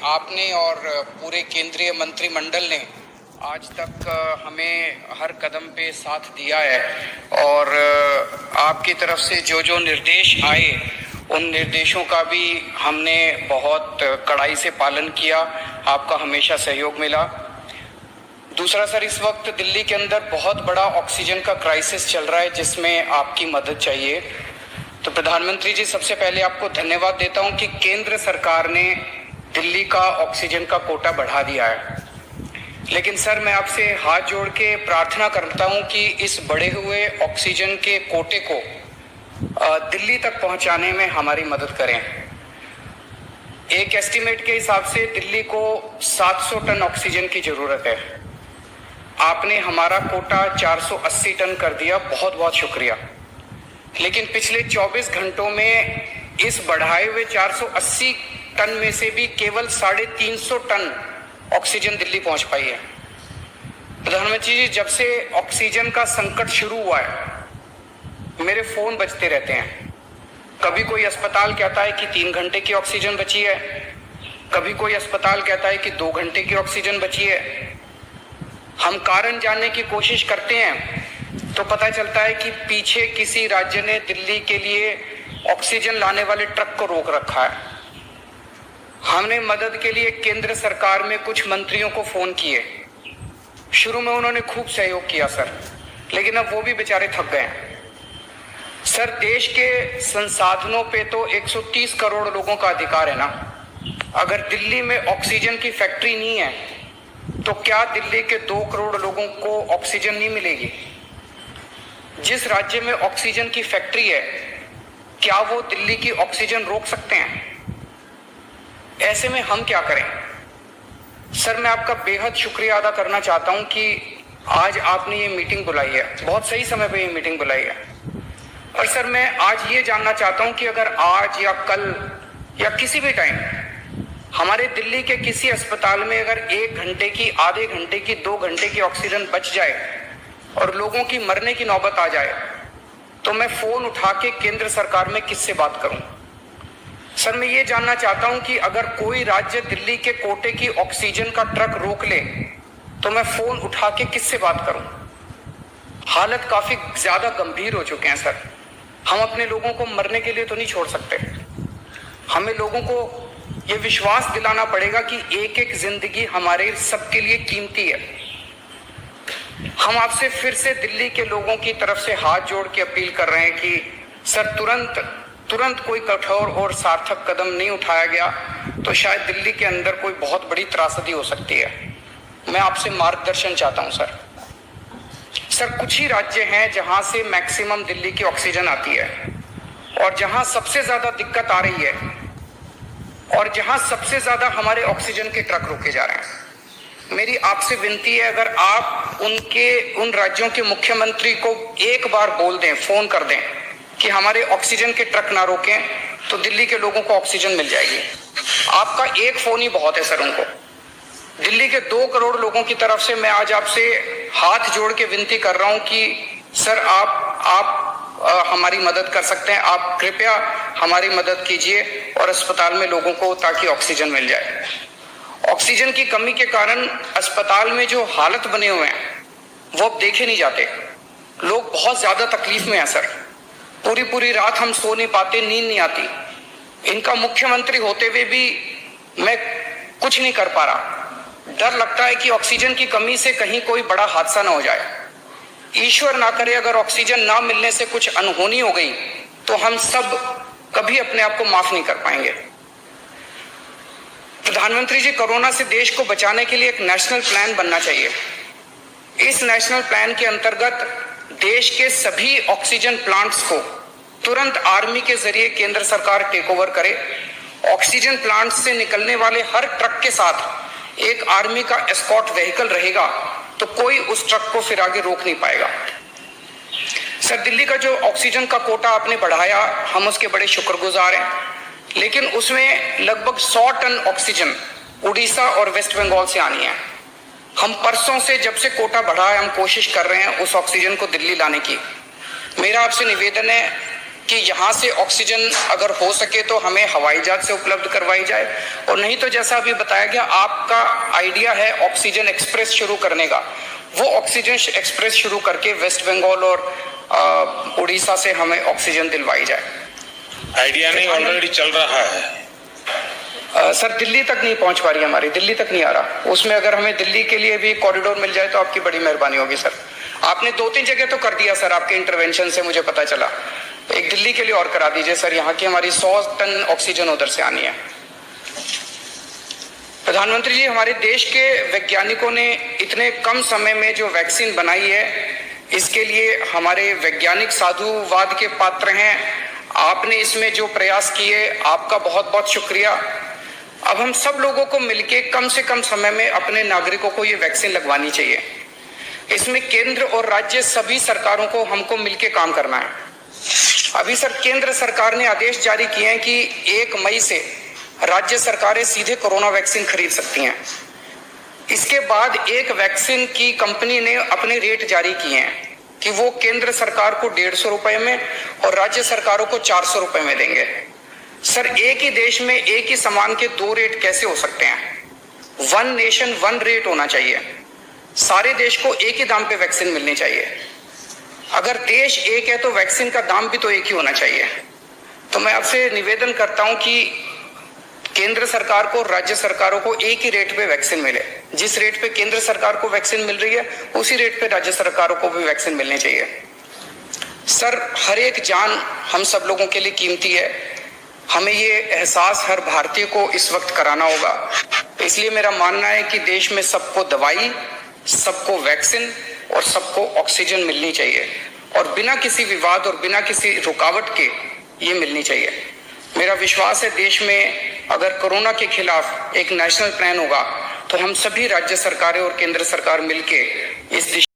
आपने और पूरे केंद्रीय मंत्रिमंडल ने आज तक हमें हर कदम पे साथ दिया है और आपकी तरफ से जो जो निर्देश आए उन निर्देशों का भी हमने बहुत कड़ाई से पालन किया। आपका हमेशा सहयोग मिला। दूसरा सर, इस वक्त दिल्ली के अंदर बहुत बड़ा ऑक्सीजन का क्राइसिस चल रहा है जिसमें आपकी मदद चाहिए। तो प्रधानमंत्री जी, सबसे पहले आपको धन्यवाद देता हूं कि केंद्र सरकार ने दिल्ली का ऑक्सीजन का कोटा बढ़ा दिया है। लेकिन सर, मैं आपसे हाथ जोड़ के प्रार्थना करता हूं कि इस बढ़े हुए ऑक्सीजन के कोटे को दिल्ली तक पहुंचाने में हमारी मदद करें। एक एस्टीमेट के हिसाब से दिल्ली को 700 टन ऑक्सीजन की जरूरत है। आपने हमारा कोटा 480 टन कर दिया, बहुत बहुत शुक्रिया। लेकिन पिछले 24 घंटों में इस बढ़ाए हुए 480 टन में से भी केवल 350 टन ऑक्सीजन दिल्ली पहुंच पाई है। प्रधानमंत्री जी, जब से ऑक्सीजन का संकट शुरू हुआ है मेरे फोन बजते रहते हैं। कभी कोई अस्पताल कहता है कि 3 घंटे की ऑक्सीजन बची है, कभी कोई अस्पताल कहता है कि 2 घंटे की ऑक्सीजन बची है। हम कारण जानने की कोशिश करते हैं तो पता चलता है कि पीछे किसी राज्य ने दिल्ली के लिए ऑक्सीजन लाने वाले ट्रक को रोक रखा है। हमने मदद के लिए केंद्र सरकार में कुछ मंत्रियों को फोन किए। शुरू में उन्होंने खूब सहयोग किया सर, लेकिन अब वो भी बेचारे थक गए हैं। सर, देश के संसाधनों पे तो 130 करोड़ लोगों का अधिकार है ना। अगर दिल्ली में ऑक्सीजन की फैक्ट्री नहीं है तो क्या दिल्ली के 2 करोड़ लोगों को ऑक्सीजन नहीं मिलेगी? जिस राज्य में ऑक्सीजन की फैक्ट्री है, क्या वो दिल्ली की ऑक्सीजन रोक सकते हैं? ऐसे में हम क्या करें? सर, मैं आपका बेहद शुक्रिया अदा करना चाहता हूं कि आज आपने ये मीटिंग बुलाई है, बहुत सही समय पे ये मीटिंग बुलाई है। और सर, मैं आज ये जानना चाहता हूं कि अगर आज या कल या किसी भी टाइम हमारे दिल्ली के किसी अस्पताल में अगर 1 घंटे की, आधे घंटे की, 2 घंटे की ऑक्सीजन बच जाए और लोगों की मरने की नौबत आ जाए तो मैं फोन उठा के केंद्र सरकार में किससे बात करूं? सर, मैं ये जानना चाहता हूं कि अगर कोई राज्य दिल्ली के कोटे की ऑक्सीजन का ट्रक रोक ले तो मैं फोन उठा के किससे बात करूं? हालत काफी ज्यादा गंभीर हो चुके हैं सर। हम अपने लोगों को मरने के लिए तो नहीं छोड़ सकते। हमें लोगों को ये विश्वास दिलाना पड़ेगा कि एक एक जिंदगी हमारे सबके लिए कीमती है। हम आपसे फिर से दिल्ली के लोगों की तरफ से हाथ जोड़ के अपील कर रहे हैं कि सर, तुरंत कोई कठोर और सार्थक कदम नहीं उठाया गया तो शायद दिल्ली के अंदर कोई बहुत बड़ी त्रासदी हो सकती है। मैं आपसे मार्गदर्शन चाहता हूं सर। कुछ ही राज्य हैं जहां से मैक्सिमम दिल्ली की ऑक्सीजन आती है और जहां सबसे ज्यादा दिक्कत आ रही है और जहां सबसे ज्यादा हमारे ऑक्सीजन के ट्रक रोके जा रहे हैं। मेरी आपसे विनती है, अगर आप उन राज्यों के मुख्यमंत्री को एक बार बोल दें, फोन कर दें कि हमारे ऑक्सीजन के ट्रक ना रोकें तो दिल्ली के लोगों को ऑक्सीजन मिल जाएगी। आपका एक फोन ही बहुत है सर उनको। दिल्ली के 2 करोड़ लोगों की तरफ से मैं आज आपसे हाथ जोड़ के विनती कर रहा हूं कि सर, आप हमारी मदद कर सकते हैं। आप कृपया हमारी मदद कीजिए और अस्पताल में लोगों को ताकि ऑक्सीजन मिल जाए। ऑक्सीजन की कमी के कारण अस्पताल में जो हालत बने हुए हैं वो अब देखे नहीं जाते। लोग बहुत ज्यादा तकलीफ में हैं सर। पूरी रात हम सो नहीं पाते, नींद नहीं आती। इनका मुख्यमंत्री होते हुए भी मैं कुछ नहीं कर पा रहा। डर लगता है कि ऑक्सीजन की कमी से कहीं कोई बड़ा हादसा ना हो जाए। ईश्वर ना करे अगर ऑक्सीजन ना मिलने से कुछ अनहोनी हो गई तो हम सब कभी अपने आप को माफ नहीं कर पाएंगे। प्रधानमंत्री जी, कोरोना से देश को बचाने के लिए एक नेशनल प्लान बनना चाहिए। इस नेशनल प्लान के अंतर्गत देश के सभी ऑक्सीजन प्लांट्स को तुरंत आर्मी के जरिए केंद्र सरकार टेक ओवर करे। ऑक्सीजन प्लांट से निकलने वाले हर ट्रक के साथ एक आर्मी का एस्कॉर्ट व्हीकल रहेगा तो कोई उस ट्रक को फिर आगे रोक नहीं पाएगा। सर, दिल्ली का जो ऑक्सीजन का कोटा आपने बढ़ाया, हम उसके बड़े शुक्रगुजार हैं, लेकिन उसमें लगभग 100 टन ऑक्सीजन उड़ीसा और वेस्ट बंगाल से आनी है। हम परसों से, जब से कोटा बढ़ा है, हम कोशिश कर रहे हैं उस ऑक्सीजन को दिल्ली लाने की। मेरा आपसे निवेदन है कि यहाँ से ऑक्सीजन अगर हो सके तो हमें हवाई जहाज से उपलब्ध करवाई जाए, और नहीं तो जैसा अभी बताया गया आपका आइडिया है ऑक्सीजन एक्सप्रेस शुरू करने का, वो ऑक्सीजन एक्सप्रेस शुरू करके वेस्ट बंगाल और उड़ीसा से हमें ऑक्सीजन दिलवाई जाए। आइडिया नहीं, ऑलरेडी चल रहा है। सर दिल्ली तक नहीं पहुंच पा रही, हमारी दिल्ली तक नहीं आ रहा। उसमें अगर हमें दिल्ली के लिए भी कॉरिडोर मिल जाए तो आपकी बड़ी मेहरबानी होगी सर। आपने 2-3 जगह तो कर दिया सर, आपके इंटरवेंशन से मुझे पता चला। एक दिल्ली के लिए और करा दीजिए सर, यहाँ की हमारी 100 टन ऑक्सीजन उधर से आनी है। प्रधानमंत्री जी, हमारे देश के वैज्ञानिकों ने इतने कम समय में जो वैक्सीन बनाई है, इसके लिए हमारे वैज्ञानिक साधुवाद के पात्र हैं। आपने इसमें जो प्रयास किए, आपका बहुत बहुत शुक्रिया। अब हम सब लोगों को मिलके कम से कम समय में अपने नागरिकों को ये वैक्सीन लगवानी चाहिए। इसमें केंद्र और राज्य सभी सरकारों को हमको मिलके काम करना है। अभी सर केंद्र सरकार ने आदेश जारी किए हैं कि 1 मई से राज्य सरकारें सीधे कोरोना वैक्सीन खरीद सकती हैं। इसके बाद एक वैक्सीन की कंपनी ने अपने रेट जारी किए हैं कि वो केंद्र सरकार को 150 रुपए में और राज्य सरकारों को 400 रुपए में देंगे। सर एक ही देश में एक ही सामान के 2 रेट कैसे हो सकते हैं? 1 नेशन 1 रेट होना चाहिए। सारे देश को एक ही दाम पे वैक्सीन मिलनी चाहिए। अगर देश एक है तो वैक्सीन का दाम भी तो एक ही होना चाहिए। तो मैं आपसे निवेदन करता हूं कि केंद्र सरकार को, राज्य सरकारों को एक ही रेट पे वैक्सीन मिले। जिस रेट पे केंद्र सरकार को वैक्सीन मिल रही है, उसी रेट पे राज्य सरकारों को भी वैक्सीन मिलनी चाहिए। सर हर एक जान हम सब लोगों के लिए कीमती है। हमें ये एहसास हर भारतीय को इस वक्त कराना होगा। इसलिए मेरा मानना है कि देश में सबको दवाई, सबको वैक्सीन और सबको ऑक्सीजन मिलनी चाहिए, और बिना किसी विवाद और बिना किसी रुकावट के ये मिलनी चाहिए। मेरा विश्वास है देश में अगर कोरोना के खिलाफ एक नेशनल प्लान होगा तो हम सभी राज्य सरकारें और केंद्र सरकार मिलके इस दिशा